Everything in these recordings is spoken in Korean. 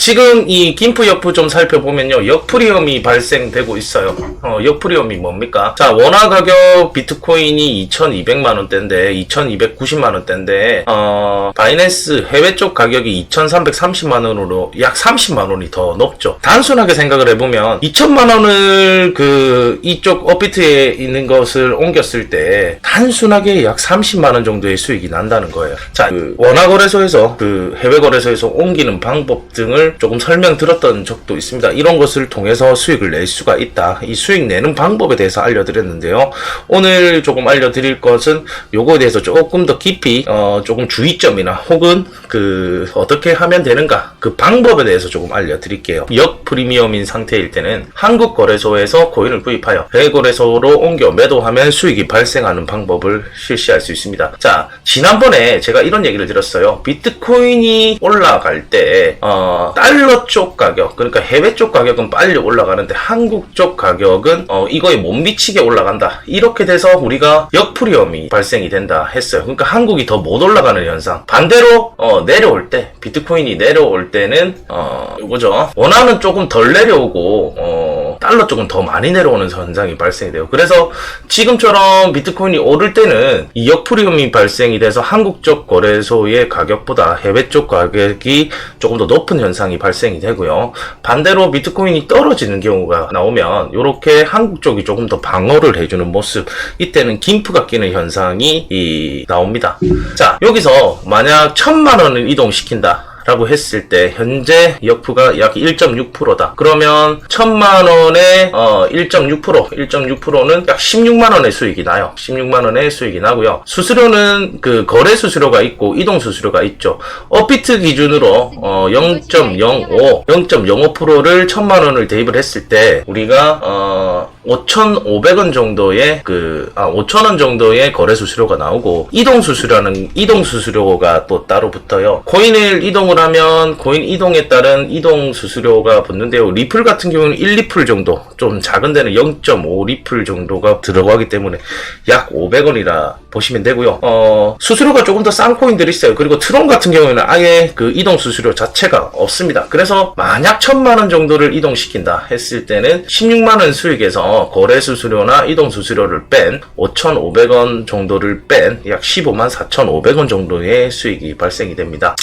지금 이 김프 역프 좀 살펴보면요. 역프리엄이 발생되고 있어요. 역프리엄이 뭡니까? 자, 원화 가격 비트코인이 2200만원대인데, 2290만원대인데, 바이낸스 해외 쪽 가격이 2330만원으로 약 30만원이 더 높죠. 단순하게 생각을 해보면, 2000만원을 이쪽 업비트에 있는 것을 옮겼을 때, 단순하게 약 30만원 정도의 수익이 난다는 거예요. 자, 원화 거래소에서, 해외 거래소에서 옮기는 방법 등을 조금 설명드렸던 적도 있습니다. 이런 것을 통해서 수익을 낼 수가 있다. 이 수익 내는 방법에 대해서 알려드렸는데요. 오늘 조금 알려드릴 것은 요거에 대해서 조금 더 깊이 조금 주의점이나 혹은 어떻게 하면 되는가 그 방법에 대해서 조금 알려드릴게요. 역프리미엄인 상태일 때는 한국 거래소에서 코인을 구입하여 해외 거래소로 옮겨 매도하면 수익이 발생하는 방법을 실시할 수 있습니다. 자, 지난번에 제가 이런 얘기를 드렸어요. 비트코인이 올라갈 때 달러 쪽 가격, 그러니까 해외 쪽 가격은 빨리 올라가는데 한국 쪽 가격은 이거에 못 미치게 올라간다. 이렇게 돼서 우리가 역프리엄이 발생이 된다 했어요. 그러니까 한국이 더 못 올라가는 현상. 반대로 내려올 때, 비트코인이 내려올 때는 이거죠. 원화는 조금 덜 내려오고 달러 쪽은 더 많이 내려오는 현상이 발생이 돼요. 그래서 지금처럼 비트코인이 오를 때는 이 역프리엄이 발생이 돼서 한국 쪽 거래소의 가격보다 해외 쪽 가격이 조금 더 높은 현상이 발생이 되고요. 반대로 비트코인이 떨어지는 경우가 나오면 이렇게 한국 쪽이 조금 더 방어를 해주는 모습, 이때는 김프가 끼는 현상이 나옵니다. 자, 여기서 만약 1000만원을 이동시킨다 라고 했을 때 현재 역프가 약 1.6%다. 그러면 1000만원에 1.6%는 약 16만원의 수익이 나요. 16만원의 수익이 나고요. 수수료는 거래 수수료가 있고 이동 수수료가 있죠. 업비트 기준으로 0.05%를 1000만원을 대입을 했을 때 우리가 5,500원 정도의 5,000원 정도의 거래 수수료가 나오고 이동 수수료가 또 따로 붙어요. 코인을 이동을 하면 코인 이동에 따른 이동 수수료가 붙는데요. 리플 같은 경우는 1리플 정도, 좀 작은 데는 0.5리플 정도가 들어가기 때문에 약 500원이라 보시면 되고요. 수수료가 조금 더 싼 코인들이 있어요. 그리고 트론 같은 경우에는 아예 이동 수수료 자체가 없습니다. 그래서 만약 1000만원 정도를 이동시킨다 했을 때는 16만원 수익에서 거래 수수료나 이동 수수료를 뺀 5,500원 정도를 뺀 약 154,500원 정도의 수익이 발생이 됩니다.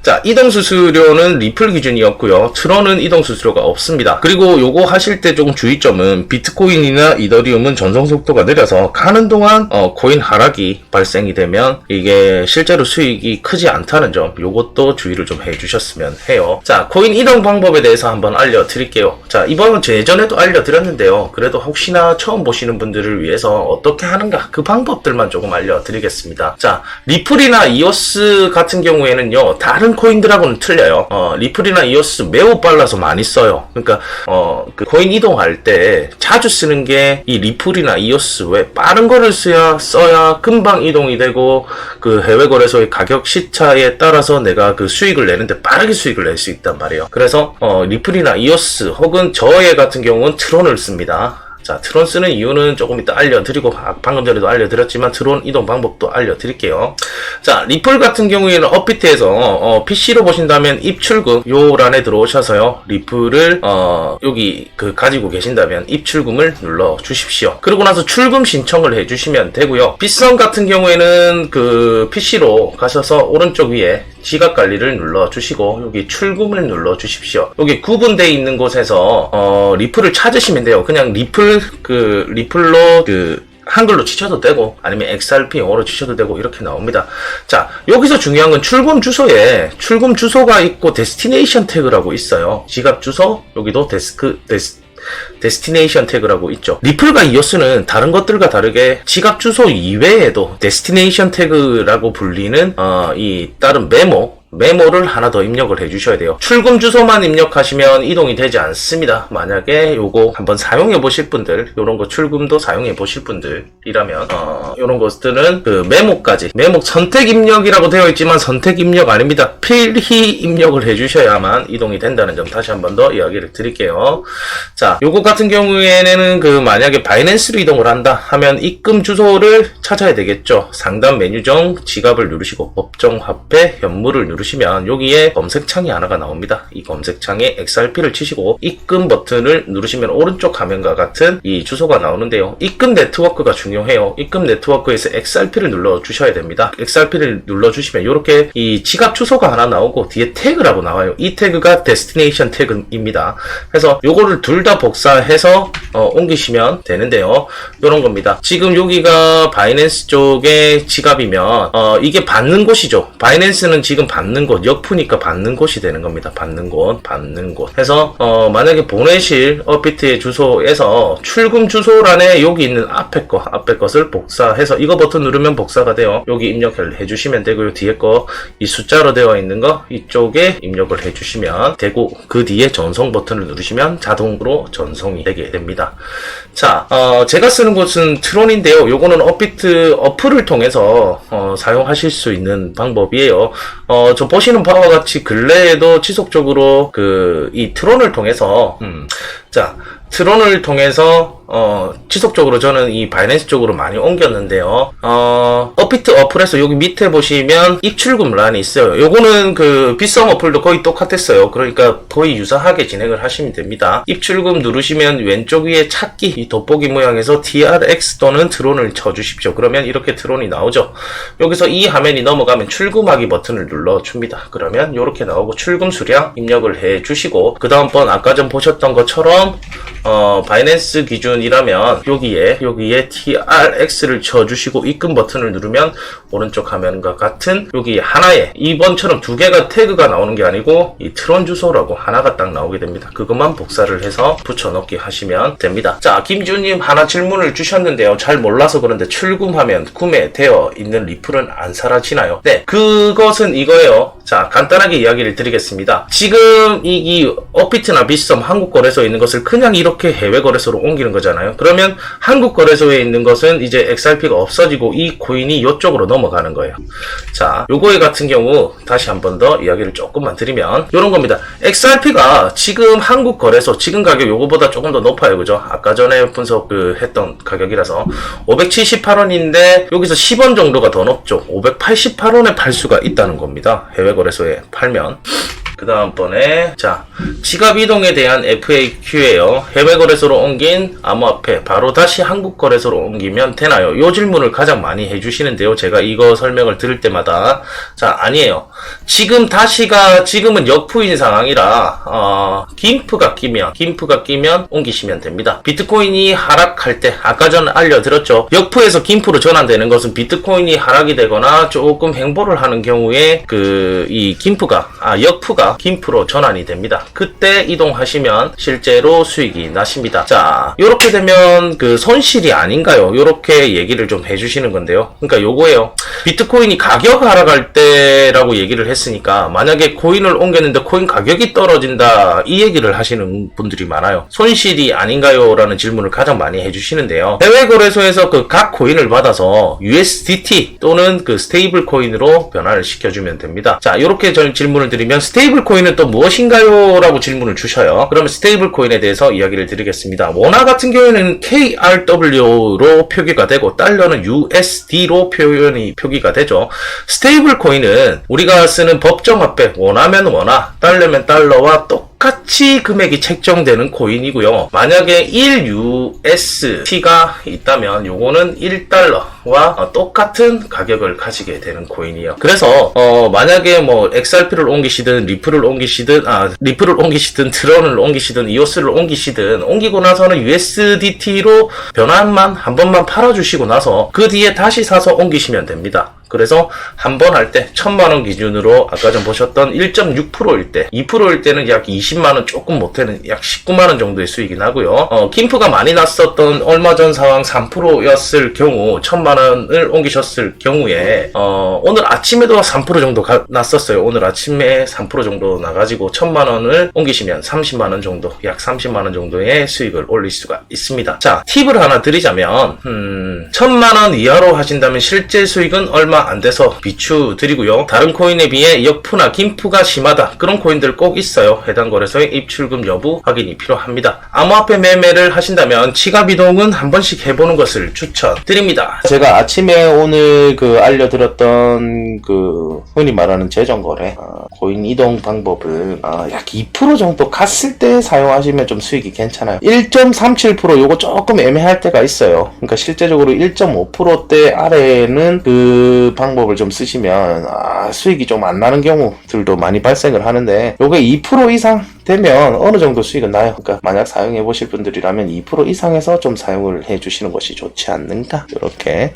자, 이동 수수료는 리플 기준이었고요. 트론은 이동 수수료가 없습니다. 그리고 요거 하실 때 조금 주의점은 비트코인이나 이더리움은 전송 속도가 느려서 가는 동안 코인 하락이 발생이 되면 이게 실제로 수익이 크지 않다는 점, 요것도 주의를 좀 해주셨으면 해요. 자, 코인 이동 방법에 대해서 한번 알려드릴게요. 자, 이번은 예전에도 알려드렸는데요. 그래도 혹시나 처음 보시는 분들을 위해서 어떻게 하는가 그 방법들만 조금 알려드리겠습니다. 자, 리플이나 이오스 같은 경우에는요, 다른 코인들하고는 틀려요. 리플이나 이오스 매우 빨라서 많이 써요. 그러니까 코인 이동할 때 자주 쓰는 게 이 리플이나 이오스, 왜 빠른 거를 써야 금방 이동이 되고 해외 거래소의 가격 시차에 따라서 내가 수익을 내는데 빠르게 수익을 낼 수 있단 말이에요. 그래서 리플이나 이오스 혹은 저의 같은 경우는 트론을 씁니다. 자, 트론 쓰는 이유는 조금 이따 알려드리고, 방금 전에도 알려드렸지만 트론 이동 방법도 알려드릴게요. 자, 리플 같은 경우에는 업비트에서 PC로 보신다면 입출금 요 란에 들어오셔서요, 리플을 여기 가지고 계신다면 입출금을 눌러 주십시오. 그러고 나서 출금 신청을 해주시면 되고요. 빗썸 같은 경우에는 PC로 가셔서 오른쪽 위에 지갑 관리를 눌러 주시고 여기 출금을 눌러 주십시오. 여기 구분되어 있는 곳에서 리플을 찾으시면 돼요. 그냥 리플로 한글로 치셔도 되고 아니면 XRP 영어로 치셔도 되고 이렇게 나옵니다. 자, 여기서 중요한 건 출금 주소에 출금 주소가 있고 데스티네이션 태그라고 있어요. 지갑 주소, 여기도 데스티네이션 태그라고 있죠. 리플과 이오스는 다른 것들과 다르게 지갑 주소 이외에도 데스티네이션 태그라고 불리는 이 다른 메모를 하나 더 입력을 해주셔야 돼요. 출금 주소만 입력하시면 이동이 되지 않습니다. 만약에 요거 한번 사용해 보실 분들, 요런 거 출금도 사용해 보실 분들이라면 요런 것들은 메모 선택 입력이라고 되어 있지만 선택 입력 아닙니다. 필히 입력을 해주셔야만 이동이 된다는 점 다시 한번 더 이야기를 드릴게요. 자, 요거 같은 경우에는 만약에 바이낸스로 이동을 한다 하면 입금 주소를 찾아야 되겠죠. 상단 메뉴 중 지갑을 누르시고 법정 화폐 현물을 누르시면 여기에 검색창이 하나가 나옵니다. 이 검색창에 XRP를 치시고 입금 버튼을 누르시면 오른쪽 화면과 같은 이 주소가 나오는데요. 입금 네트워크가 중요해요. 입금 네트워크에서 XRP를 눌러주셔야 됩니다. XRP를 눌러주시면 이렇게 이 지갑 주소가 하나 나오고 뒤에 태그라고 나와요. 이 태그가 데스티네이션 태그입니다. 그래서 요거를 둘 다 복사해서 옮기시면 되는데요. 요런 겁니다. 지금 여기가 바이낸스 쪽의 지갑이면 이게 받는 곳이죠. 바이낸스는 지금 받는 곳, 역푸니까 받는 곳이 되는 겁니다. 받는 곳. 해서 만약에 보내실 업비트의 주소에서 출금 주소란에 여기 있는 앞에 것을 복사해서 이거 버튼 누르면 복사가 돼요. 여기 입력을 해주시면 되고요. 뒤에 거 이 숫자로 되어 있는 거 이쪽에 입력을 해주시면 되고 그 뒤에 전송 버튼을 누르시면 자동으로 전송이 되게 됩니다. 자, 제가 쓰는 곳은 트론인데요. 요거는 업비트 어플을 통해서 사용하실 수 있는 방법이에요. 저 보시는 바와 같이 근래에도 지속적으로 이 트론을 통해서 트론을 통해서 지속적으로 저는 이 바이낸스 쪽으로 많이 옮겼는데요. 업비트 어플에서 여기 밑에 보시면 입출금란이 있어요. 요거는 그 빗썸 어플도 거의 똑같았어요. 그러니까 거의 유사하게 진행을 하시면 됩니다. 입출금 누르시면 왼쪽 위에 찾기 이 돋보기 모양에서 TRX 또는 트론을 쳐주십시오. 그러면 이렇게 트론이 나오죠. 여기서 이 화면이 넘어가면 출금하기 버튼을 눌러줍니다. 그러면 이렇게 나오고 출금 수량 입력을 해주시고 그 다음 번 아까 전 보셨던 것처럼 바이낸스 기준이라면 여기에 TRX를 쳐주시고 입금 버튼을 누르면 오른쪽 화면과 같은 여기 하나에 이번처럼 두 개가 태그가 나오는 게 아니고 이 트론 주소라고 하나가 딱 나오게 됩니다. 그것만 복사를 해서 붙여넣기 하시면 됩니다. 자, 김주님 하나 질문을 주셨는데요. 잘 몰라서 그런데 출금하면 구매되어 있는 리플은 안 사라지나요? 네, 그것은 이거예요. 자, 간단하게 이야기를 드리겠습니다. 지금 이 업비트나 빗썸 한국 거래소에 있는 것을 그냥 이렇게 해외 거래소로 옮기는 거잖아요. 그러면 한국 거래소에 있는 것은 이제 XRP가 없어지고 이 코인이 이쪽으로 넘어가는 거예요. 자, 요거에 같은 경우 다시 한 번 더 이야기를 조금만 드리면 요런 겁니다. XRP가 지금 한국 거래소 지금 가격 요거보다 조금 더 높아요. 그죠? 아까 전에 했던 가격이라서 578원인데 여기서 10원 정도가 더 높죠. 588원에 팔 수가 있다는 겁니다. 해외 거래소에 팔면. 그 다음번에 지갑 이동에 대한 FAQ예요. 해외 거래소로 옮긴 암호화폐 바로 다시 한국 거래소로 옮기면 되나요? 이 질문을 가장 많이 해주시는데요. 제가 이거 설명을 들을 때마다 아니에요. 지금은 역푸인 상황이라 김프가 끼면 옮기시면 됩니다. 비트코인이 하락할 때 아까 전 알려드렸죠. 역푸에서 김프로 전환되는 것은 비트코인이 하락이 되거나 조금 횡보를 하는 경우에 역푸가 김프로 전환이 됩니다. 그때 이동하시면 실제로 수익이 나십니다. 자, 요렇게 되면 손실이 아닌가요? 요렇게 얘기를 좀 해주시는 건데요. 그러니까 요거예요. 비트코인이 가격 하락할 때라고 얘기를 했으니까 만약에 코인을 옮겼는데 코인 가격이 떨어진다 이 얘기를 하시는 분들이 많아요. 손실이 아닌가요? 라는 질문을 가장 많이 해주시는데요. 해외 거래소에서 각 코인을 받아서 USDT 또는 스테이블 코인으로 변화를 시켜주면 됩니다. 자, 요렇게 질문을 드리면 스테이블 코인은 또 무엇인가요? 라고 질문을 주셔요. 그러면 스테이블 코인에 대해서 이야기를 드리겠습니다. 원화 같은 경우에는 KRW로 표기가 되고 달러는 USD로 표기가 되죠. 스테이블 코인은 우리가 쓰는 법정화폐 원화면 원화, 달러면 달러와 똑같이 금액이 책정되는 코인이고요. 만약에 1USD가 있다면 요거는 1달러와 똑같은 가격을 가지게 되는 코인이에요. 그래서 만약에 XRP를 옮기시든 리플을 옮기시든 트론을 옮기시든 이오스를 옮기시든 옮기고 나서는 USDT로 변환만 한 번만 팔아주시고 나서 그 뒤에 다시 사서 옮기시면 됩니다. 그래서 한 번 할 때 1000만원 기준으로 아까 전 보셨던 1.6%일 때 2%일 때는 약 20만원 조금 못되는 약 19만원 정도의 수익이 나고요. 김프가 많이 났었던 얼마 전 상황 3%였을 경우 1000만원을 옮기셨을 경우에 오늘 아침에도 3% 정도 났었어요. 오늘 아침에 3% 정도 나가지고 1000만원을 옮기시면 30만원 정도 약 30만원 정도의 수익을 올릴 수가 있습니다. 자, 팁을 하나 드리자면 1000만원 이하로 하신다면 실제 수익은 얼마 얼마 안 돼서 비추드리고요. 다른 코인에 비해 역푸나 긴푸가 심하다. 그런 코인들 꼭 있어요. 해당 거래소의 입출금 여부 확인이 필요합니다. 암호화폐 매매를 하신다면 지갑 이동은 한 번씩 해보는 것을 추천드립니다. 제가 아침에 오늘 알려드렸던 흔히 말하는 재정거래 코인 이동 방법을 약 2% 정도 갔을 때 사용하시면 좀 수익이 괜찮아요. 1.37% 요거 조금 애매할 때가 있어요. 그러니까 실제적으로 1.5%대 아래에는 그 방법을 좀 쓰시면 수익이 좀 안 나는 경우들도 많이 발생을 하는데, 요게 2% 이상 되면 어느 정도 수익은 나요. 그러니까 만약 사용해 보실 분들이라면 2% 이상에서 좀 사용을 해 주시는 것이 좋지 않는가, 이렇게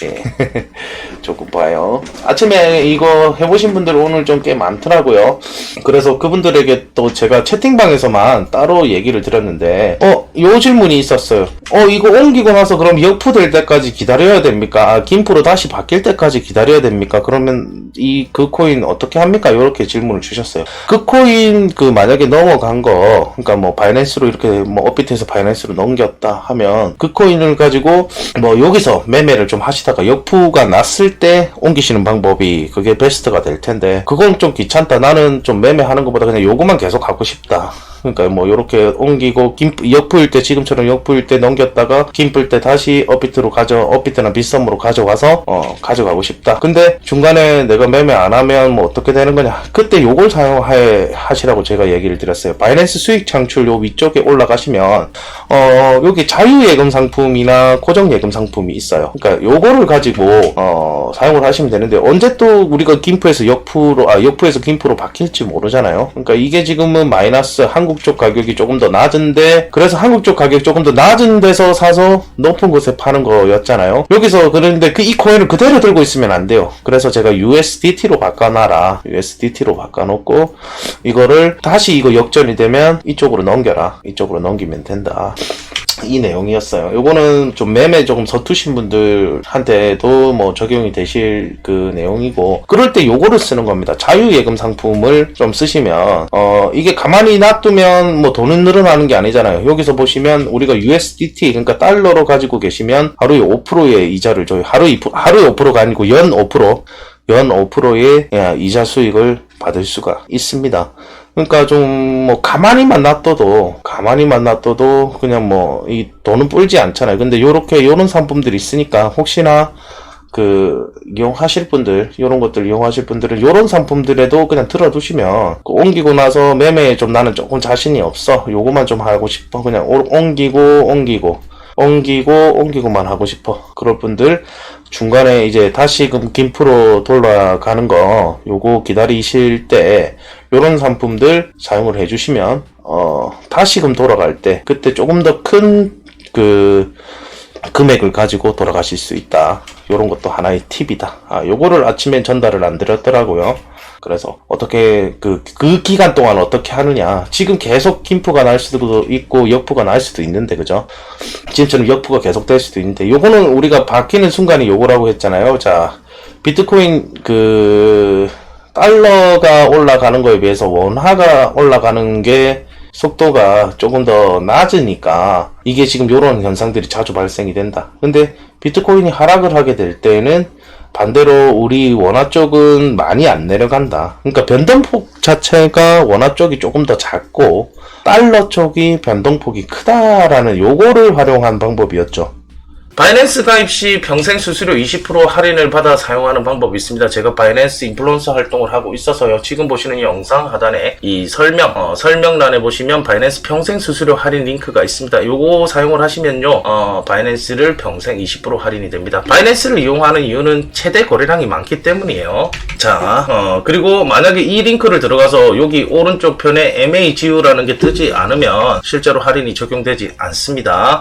조금 봐요. 아침에 이거 해보신 분들 오늘 좀 꽤 많더라고요. 그래서 그분들에게 또 제가 채팅방에서만 따로 얘기를 드렸는데 요 질문이 있었어요. 이거 옮기고 나서 그럼 역푸 될 때까지 기다려야 됩니까? 긴푸로 다시 바뀔 때까지 기다려야 됩니까? 그러면 그 코인 어떻게 합니까? 요렇게 질문을 주셨어요. 그 코인 만약에 넘어간 거, 그러니까 뭐 바이낸스로 이렇게 업비트에서 바이낸스로 넘겼다 하면 그 코인을 가지고 여기서 매매를 좀 하시다가 역푸가 났을 때 옮기시는 방법이 그게 베스트가 될 텐데, 그건 좀 귀찮다. 나는 좀 매매하는 것보다 그냥 요거만 계속 하고 싶다. 그러니까 요렇게 옮기고 역푸일 때, 지금처럼 역푸일 때 넘겼다가 긴풀 때 다시 업비트나 빗썸으로 가져가서 가져가고 싶다. 근데 중간에 내가 매매 안 하면 어떻게 되는 거냐, 그때 요걸 사용하시라고 제가 얘기를 드렸어요. 바이낸스 수익 창출 요 위쪽에 올라가시면 여기 자유예금 상품이나 고정예금 상품이 있어요. 그러니까 요거를 가지고 사용을 하시면 되는데, 언제 또 우리가 긴푸에서 역푸에서 긴푸로 바뀔지 모르잖아요. 그러니까 이게 지금은 마이너스 한국 쪽 가격이 조금 더 낮은데, 그래서 한국 쪽 가격이 조금 더 낮은 데서 사서 높은 곳에 파는 거였잖아요. 여기서 그런데 이 코인을 그대로 들고 있으면 안 돼요. 그래서 제가 USDT로 바꿔놔라. USDT로 바꿔놓고 이거를 다시 이거 역전이 되면 이쪽으로 넘겨라. 이쪽으로 넘기면 된다. 이 내용이었어요. 요거는 좀 매매 조금 서투신 분들한테도 적용이 되실 그 내용이고, 그럴 때 요거를 쓰는 겁니다. 자유예금 상품을 좀 쓰시면 이게 가만히 놔두면 돈은 늘어나는 게 아니잖아요. 여기서 보시면 우리가 USDT, 그러니까 달러로 가지고 계시면 하루에 5%의 이자를 줘요. 하루에 5%가 아니고 연 5%의 이자 수익을 받을 수가 있습니다. 그러니까 좀 가만히만 놔둬도 그냥 이 돈은 불지 않잖아요. 근데 요런 상품들이 있으니까 혹시나 이용하실 분들, 요런 것들 이용하실 분들은 요런 상품들에도 그냥 들어두시면, 옮기고 나서 매매에 좀 나는 조금 자신이 없어, 요거만 좀 하고 싶어, 그냥 옮기고만 하고 싶어, 그럴 분들 중간에 이제 다시금 긴푸로 돌아가는 거 요거 기다리실 때 요런 상품들 사용을 해주시면 다시금 돌아갈 때 그때 조금 더 큰 금액을 가지고 돌아가실 수 있다. 요런 것도 하나의 팁이다. 요거를 아침에 전달을 안 드렸더라고요. 그래서 어떻게 그 기간 동안 어떻게 하느냐. 지금 계속 긴푸가 날 수도 있고 역푸가 날 수도 있는데, 그죠? 지금처럼 역푸가 계속 될 수도 있는데, 요거는 우리가 바뀌는 순간이 요거라고 했잖아요. 자, 비트코인 달러가 올라가는 거에 비해서 원화가 올라가는 게 속도가 조금 더 낮으니까 이게 지금 요런 현상들이 자주 발생이 된다. 근데 비트코인이 하락을 하게 될 때는 반대로 우리 원화 쪽은 많이 안 내려간다. 그러니까 변동폭 자체가 원화 쪽이 조금 더 작고 달러 쪽이 변동폭이 크다라는 요거를 활용한 방법이었죠. 바이낸스 가입 시 평생 수수료 20% 할인을 받아 사용하는 방법이 있습니다. 제가 바이낸스 인플루언서 활동을 하고 있어서요. 지금 보시는 영상 하단에 이 설명란에 보시면 바이낸스 평생 수수료 할인 링크가 있습니다. 요거 사용을 하시면요, 바이낸스를 평생 20% 할인이 됩니다. 바이낸스를 이용하는 이유는 최대 거래량이 많기 때문이에요. 자, 그리고 만약에 이 링크를 들어가서 여기 오른쪽 편에 MAGU라는 게 뜨지 않으면 실제로 할인이 적용되지 않습니다.